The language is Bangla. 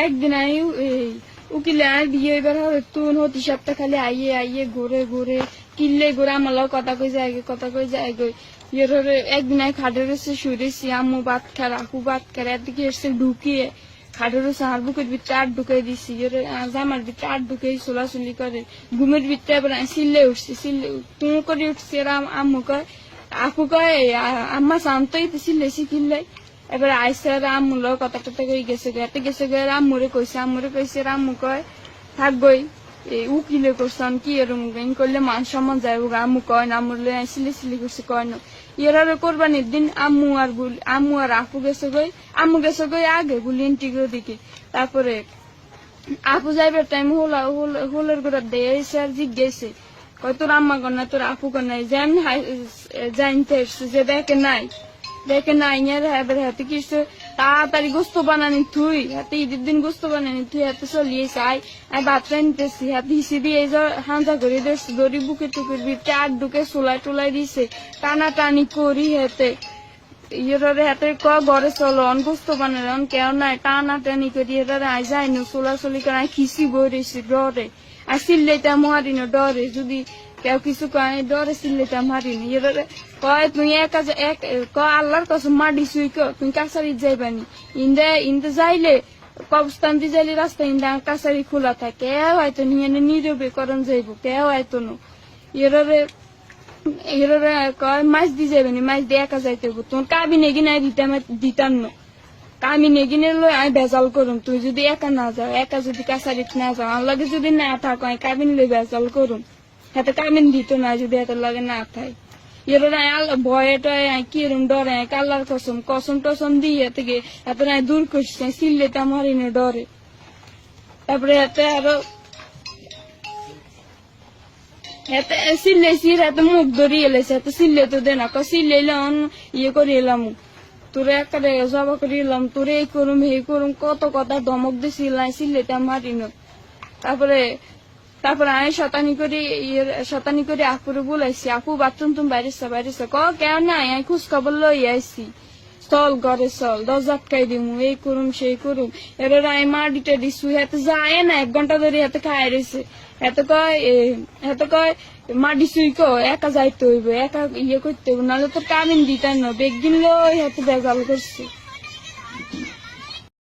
একদিন আই উকিলে আর বিয়ে এবার তুন হতি সপ্তাহ খালি আইয়ে আইয়ে ঘুরে ঘুরে কিনলে ঘুরে আমার কথা কই যায় কথা কই যায় গই একদিন আই খাটের এসে শুয়েছি আম্মু ভাত খার আকু ভাত খার এদিকে এসে ঢুকিয়ে খাটের এসে আর বুকের ভিতরে আট ঢুকাই দিছি জামার ভিতরে আট ঢুকাই চলাচলি করে ঘুমের ভিতরে এবার সিল্লে উঠছি সিল্লে তুম করে উঠছি আর আম্মু কয় আকু কয় আম্মা শান্তই সিল্লেছি কিনলে এবার আইসে আর আম্মুর কথা টথা কই গেছে এতে গেছে আম্মুরে কইছে আম্মু কয় থাকবই উকিলে করছান কি এরম করলে মান সম্মান যাইব আম্মু কয় না আম্মুর সিলি সিলি করছে কয় না এর কোরবানির দিন আম্মু আর আপু গেছে আম্মু গেছে আগে গুলিন টিগ্রো দিকে তারপরে আপু যাইবার টাইম হোলের গোড়া দিয়ে আর জিজ্ঞেসে কয় তোর আম্মা কর না তোর আপু কর নাই যে আমি জানতে এসছি যে দেখে নাই এবার হাতে কিছু তাড়াতাড়ি গোস্ত বানানি থুই হাতে ঈদের দিন গোস্ত বানানি থুই হাতে চলিয়েছে আই ভাত রান্তেছি হাতে হিসি দিয়ে হাঁজা করে দিয়েছি দড়ি বুকে টুকের ভিতরে আট ঢুকে চোলাই টোলাই দিছে টানা টানি করি হাতে হাতে ঘরে চলো গোস্ত বানান কেউ নাই টানা টানি করি এটারে আই যাইনি চলাচলি করে আই খিসি বইছি ডরে আর সিল্লাইতাম হারিনো ডরে যদি কেউ কিছু কয় ডরে সিল্লাইতাম হারিনি এটারে কয় তুই আল্লাহর কসম মাডি শুই তুই কাছারি যাইবানি ইন্দে যাইলে কবস্থান দিয়ে যাইলে রাস্তা ইন্দা কাছারি খোলা থাকে কেউ হয়তো নিয়ে নীরবে করণ যাইব কেউ হয়তো নো এররে কয় মাছ দিয়ে যাবেনি মাছ দিয়ে একা যাইতে হবো তোমার কাবি নেগি নাই দিতাম না কামি নেগিনে লই আমি বেজাল করুম তুই যদি একা না যাও একা যদি কাছারিত না যাও আমার লাগে যদি না থাকো আমি কাবিন লই বেজাল করুম হাতে কাবিন দিত না যদি হাতের লাগে না থাই ভয়টা কিরম ডরে কাল্লার কসম টসম দিয়ে থেকে এত নাই দূর করছে সিল্লেতে আমার ডরে তারপরে এতে আরো সিল্লেছি এত মুখ ধরিয়ে এলেছে এত সিল্লে তো দে না সিল্লে ইয়ে করে এলাম তোরে একটা জবা করে এলাম তোরে এই করুম হে করুম কত কথা ধমক দিয়ে সিল্লেতে আমার তারপরে আমি শতানি করে আপুরে বলাইছি আপু বাথরুম তুমি বাইরেছে কেন নাই আমি খোঁজ খবর লই আইসি চল ঘরে চল দরজা আটকাই দিমু এই করুম সেই করুম এবার আমি মাটিটা দিছু হাতে যায় না 1 ঘন্টা ধরে হাতে খাই রয়েছে এত কয় মাটি শুই একা যাইতে হইব একা ইয়ে করতে হইব নাহলে তোর কামিন দিতাম না বেগ দিন লই হাতে বেজাল করছে।